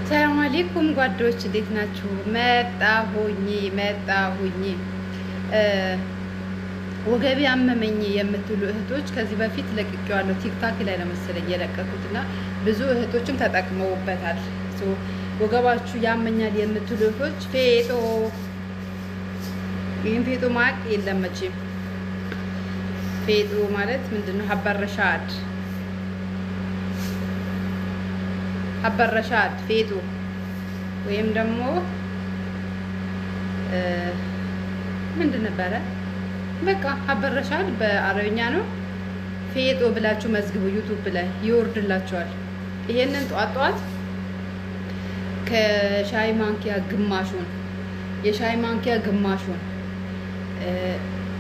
ሰላም አለይኩም ጓዶች እንዴት ናችሁ? መጣሁኝ ወገቤ አመመኝ የምትሉ እህቶች ከዚህ በፊት ለቅቄዋለሁ። ቲክታክ ላይ ነው መሰለኝ የለቀኩትና ብዙ እህቶችም ተጠቅመውበታል። ወገባችሁ ያመኛል የምትሉ እህቶች ይህን ፌጦ ማቅ የለም መቼም። ፌጦ ማለት ምንድነው? ሀበረሻድ ፌጦ ወይም ደግሞ ምንድን ነበረ? በቃ ሀበረሻድ በአረብኛ ነው። ፌጦ ብላችሁ መዝግቡ፣ ዩቱብ ላይ ይወርድላችኋል። ይሄንን ጧት ከሻይ ማንኪያ ግማሹን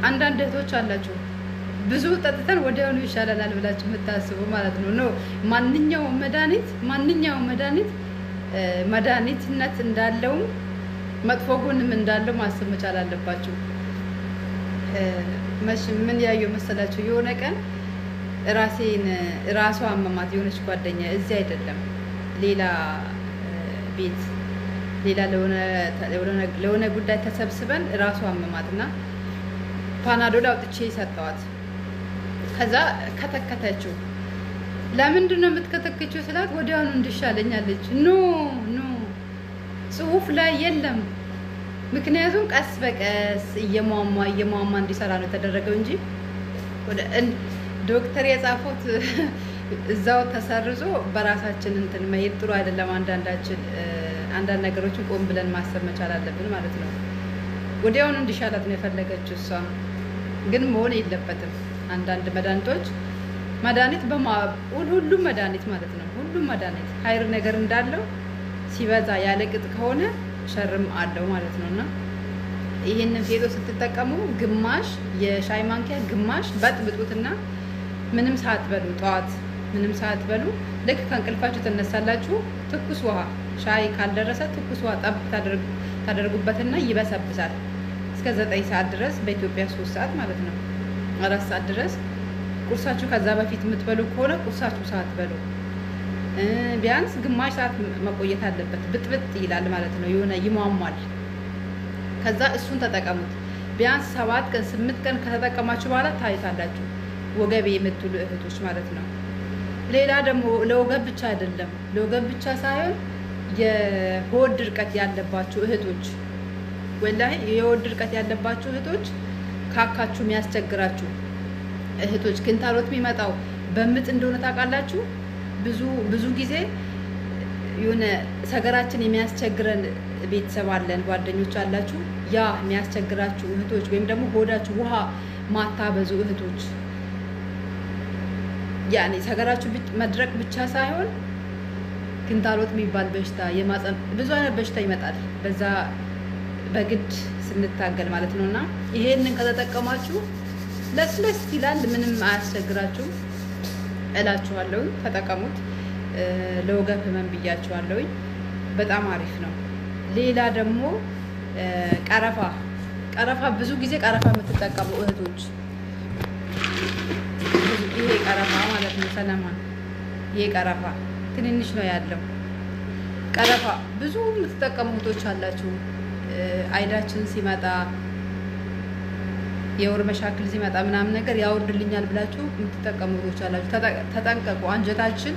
አንዳንድ እህቶች አላችሁ ብዙ ጠጥተን ወዲያውኑ ይሻለናል ብላችሁ የምታስቡ ማለት ነው። ማንኛውም መድኃኒት መድኃኒትነት እንዳለውም መጥፎ ጎንም እንዳለው ማሰብ መቻል አለባችሁ። ምን ያየው መሰላችሁ? የሆነ ቀን ራሷ አመማት የሆነች ጓደኛ፣ እዚህ አይደለም ሌላ ቤት ለሆነ ጉዳይ ተሰብስበን ራሷ አመማት እና ፓናዶል አውጥቼ ሰጠዋት። ከዛ ከተከተችው። ለምንድን ነው የምትከተከችው ስላት ወዲያውኑ እንዲሻለኛለች። ኖ ጽሁፍ ላይ የለም። ምክንያቱም ቀስ በቀስ እየሟሟ እንዲሰራ ነው የተደረገው እንጂ ዶክተር የጻፉት እዛው ተሰርዞ በራሳችን እንትን መሄድ ጥሩ አይደለም። አንዳንድ ነገሮችን ቆም ብለን ማሰብ መቻል አለብን ማለት ነው። ወዲያውኑ እንዲሻላት ነው የፈለገችው። እሷ ግን መሆን የለበትም። አንዳንድ መድኃኒት ሁሉም መድኃኒት ማለት ነው። ሁሉም መድኃኒት ሀይር ነገር እንዳለው ሲበዛ ያለ ቅጥ ከሆነ ሸርም አለው ማለት ነው። እና ይህንን ፌጦ ስትጠቀሙ ግማሽ የሻይ ማንኪያ ግማሽ በጥብጡትና ምንም ሳትበሉ ጠዋት ምንም ሳትበሉ ልክ ከእንቅልፋችሁ ትነሳላችሁ። ትኩስ ውሃ ሻይ ካልደረሰ ትኩስ ውሃ ጠብ ታደርጉበትና ይበሰብሳል እስከ 9 ሰዓት ድረስ በኢትዮጵያ 3 ሰዓት ማለት ነው 4 ሰዓት ድረስ ቁርሳችሁ ከዛ በፊት የምትበሉ ከሆነ ቁርሳችሁ ሳትበሉ ቢያንስ ግማሽ ሰዓት መቆየት አለበት። ብጥብጥ ይላል ማለት ነው። የሆነ ይሟሟል። ከዛ እሱን ተጠቀሙት። ቢያንስ 7 ቀን 8 ቀን ከተጠቀማችሁ በኋላ ታይታላችሁ። ወገቤ የምትሉ እህቶች ማለት ነው። ሌላ ደግሞ ለወገብ ብቻ አይደለም፣ ለወገብ ብቻ ሳይሆን የሆድ ድርቀት ያለባችሁ እህቶች፣ ወላሂ የሆድ ድርቀት ያለባችሁ እህቶች፣ ካካችሁ የሚያስቸግራችሁ እህቶች፣ ክንታሮት የሚመጣው በምጥ እንደሆነ ታውቃላችሁ። ብዙ ጊዜ የሆነ ሰገራችን የሚያስቸግረን ቤተሰብ አለን፣ ጓደኞች አላችሁ። ያ የሚያስቸግራችሁ እህቶች ወይም ደግሞ ሆዳችሁ ውሃ ማታበዙ እህቶች፣ ያኔ ሰገራችሁ መድረቅ ብቻ ሳይሆን ክንታሮት የሚባል በሽታ ብዙ አይነት በሽታ ይመጣል በዛ በግድ ስንታገል ማለት ነው። እና ይሄንን ከተጠቀማችሁ ለስለስ ይላል፣ ምንም አያስቸግራችሁም እላችኋለሁ። ተጠቀሙት። ለወገብ ህመም ብያችኋለሁ። በጣም አሪፍ ነው። ሌላ ደግሞ ቀረፋ ብዙ ጊዜ ቀረፋ የምትጠቀሙ እህቶች፣ ይሄ ቀረፋ ማለት ነው ሰለማን፣ ይሄ ቀረፋ ትንንሽ ነው ያለው። ቀረፋ ብዙ የምትጠቀሙ እህቶች አላችሁ። አይዳችን ሲመጣ የወር መሻክል ሲመጣ ምናምን ነገር ያወርድልኛል ብላችሁ የምትጠቀሙ እህቶች አላችሁ። ተጠንቀቁ። አንጀታችን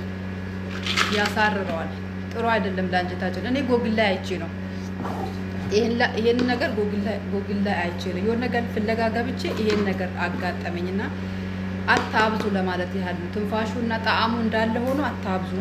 ያሳርረዋል። ጥሩ አይደለም ለአንጀታችን። እኔ ጎግል ላይ አይቼ ነው ይሄን ነገር ጎግል ላይ አይቼ ነው የሆነ ነገር ፍለጋ ገብቼ ይሄን ነገር አጋጠመኝና አታብዙ ለማለት ያህል ነው። ትንፋሹና ጣዕሙ እንዳለ ሆኖ አታብዙ።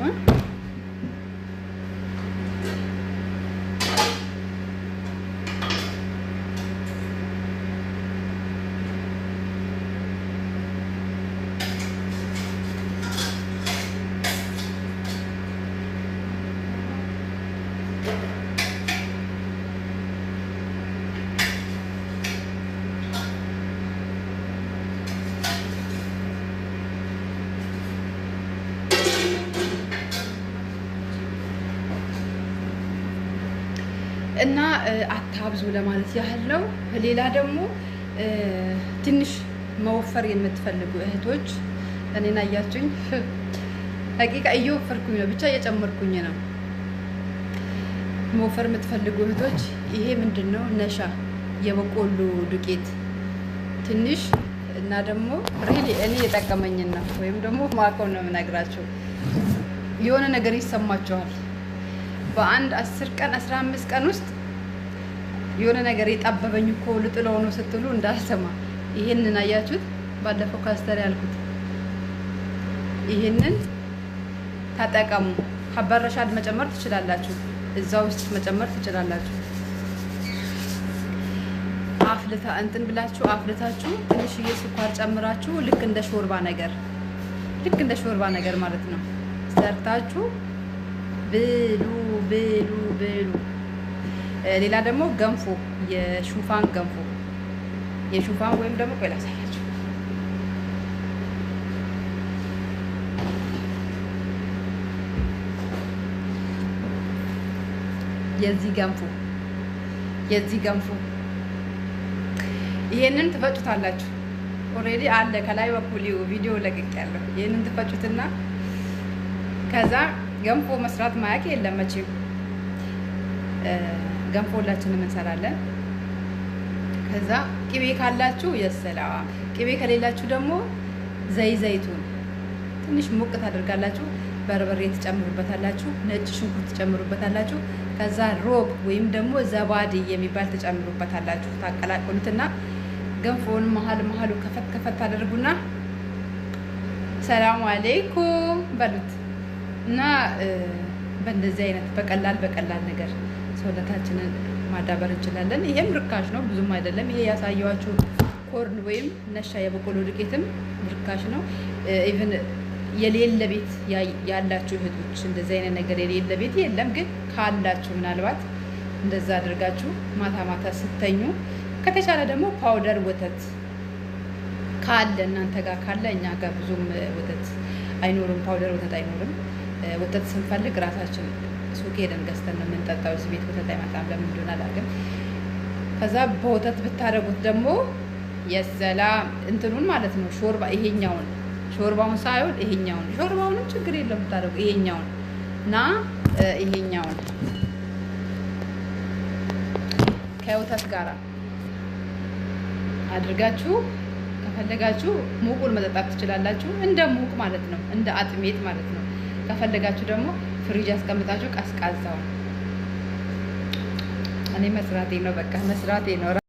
እና አታብዙ ለማለት ያህል ነው። ሌላ ደግሞ ትንሽ መወፈር የምትፈልጉ እህቶች እኔን አያችሁኝ ሀቂቃ እየወፈርኩኝ ነው፣ ብቻ እየጨመርኩኝ ነው። መወፈር የምትፈልጉ እህቶች ይሄ ምንድነው ነሻ የበቆሎ ዱቄት ትንሽ እና ደግሞ ሪሊ እኔ የጠቀመኝና ወይም ደግሞ ማቆም ነው የምነግራችሁ። የሆነ ነገር ይሰማቸዋል በአንድ 10 ቀን 15 ቀን ውስጥ የሆነ ነገር የጣበበኝ እኮ ልጥለው ነው ስትሉ እንዳልሰማ። ይሄንን አያችሁት? ባለፈው ካስተር ያልኩት ይሄንን ተጠቀሙ። ሀበረሻድ መጨመር ትችላላችሁ፣ እዛ ውስጥ መጨመር ትችላላችሁ። አፍልታ እንትን ብላችሁ አፍልታችሁ ትንሽዬ ስኳር ጨምራችሁ ልክ እንደ ሾርባ ነገር ማለት ነው ሰርታችሁ ብሉ ብሉ ብሉ። ሌላ ደግሞ ገንፎ፣ የሹፋን ገንፎ የሹፋን ወይም ደግሞ ቆይ ላሳያችሁ። የዚህ ገንፎ ይሄንን ትፈጩታላችሁ። ኦሬዲ አለ ከላይ በኩል ቪዲዮ ለቅቄያለሁ። ይሄንን ትፈጩትና ከዛ ገንፎ መስራት ማያውቅ የለም መቼም። ገንፎ ሁላችንም እንሰራለን። ከዛ ቅቤ ካላችሁ የሰላም፣ ቅቤ ከሌላችሁ ደግሞ ዘይቱን ትንሽ ሙቅ ታደርጋላችሁ። በርበሬ ትጨምሩበታላችሁ፣ ነጭ ሽንኩርት ትጨምሩበታላችሁ። ከዛ ሮብ ወይም ደግሞ ዘባዴ የሚባል ትጨምሩበታላችሁ። ታቀላቅሉትና ገንፎውን መሀሉ ከፈት ታደርጉና ሰላም አለይኩም በሉት እና በእንደዚህ አይነት በቀላል ነገር ሰውነታችንን ማዳበር እንችላለን። ይሄም ርካሽ ነው፣ ብዙም አይደለም። ይሄ ያሳየዋችሁ ኮርን ወይም ነሻ የበቆሎ ዱቄትም ርካሽ ነው። ኢቭን የሌለ ቤት ያላችሁ እህቶች እንደዚህ አይነት ነገር የሌለ ቤት የለም፣ ግን ካላችሁ ምናልባት እንደዛ አድርጋችሁ ማታ ስተኙ፣ ከተቻለ ደግሞ ፓውደር ወተት ካለ እናንተ ጋር ካለ፣ እኛ ጋር ብዙም ወተት አይኖርም፣ ፓውደር ወተት አይኖርም። ወተት ስንፈልግ ራሳችን ሱቅ ሄደን ገዝተን ነው የምንጠጣው። እዚህ ቤት ወተት አይመጣም፣ ለምን እንደሆነ አላውቅም። ከዛ በወተት ብታደርጉት ደግሞ የሰላም እንትኑን ማለት ነው ሾርባ፣ ይሄኛውን ሾርባውን ሳይሆን ይሄኛውን፣ ሾርባውንም ችግር የለም ብታደርጉ፣ ይሄኛውን እና ይሄኛውን ከወተት ጋራ አድርጋችሁ ከፈለጋችሁ ሙቁን መጠጣት ትችላላችሁ። እንደ ሙቅ ማለት ነው፣ እንደ አጥሜት ማለት ነው። ከፈለጋችሁ ደግሞ ፍሪጅ አስቀምጣችሁ ቀዝቃዛውን። እኔ መስራቴ ነው፣ በቃ መስራቴ ነው።